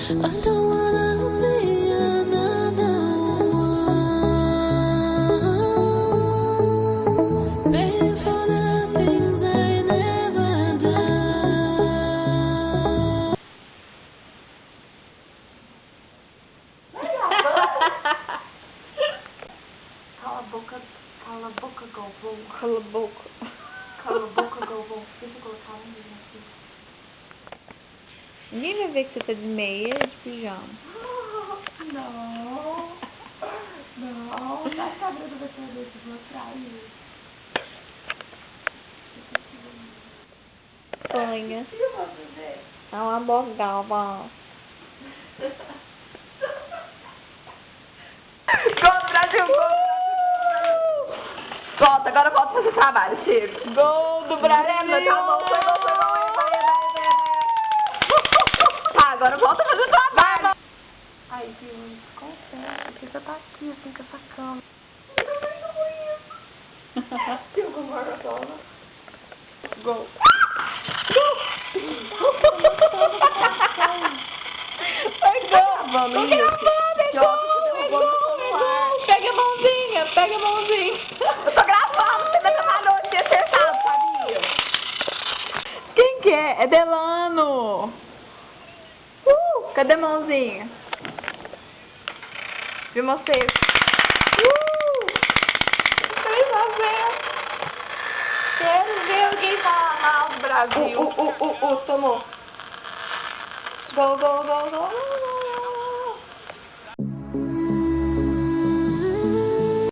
I don't wanna be another one, paying for the things I never done. Cala a boca, Galvão. Cala a boca. Cala a boca, Galvão. Deixa eu colocar um livro aqui. Ninguém vai ver que você tá de meia e de pijama. Não. Não. Tá sabendo da sua vez, vou atrair. Sonha. O que eu vou fazer? Cala a boca, Galvão. Gol, Brasil, gol! Volta, agora volta pra fazer trabalho, chega. Gol do Brasil! Tá bom, foi bom, vai. Tá, agora volta a fazer trabalho. Ai, Deus, confere, porque você tá aqui, assim, com essa cama. Tem alguma maratona? Gol. Foi gol! Vamos, Tô gravando, é Jota, gol! você derrubou meu celular. Pega a mãozinha, pega a mãozinha. Eu tô gravando, você me trabalhou de ter acertado, sabia? Quem que é? É Delano. Cadê a mãozinha? Viu você? Fez a ver. Quero ver alguém falar mal do Brasil. Tomou. Gol, gol, gol, gol, gol.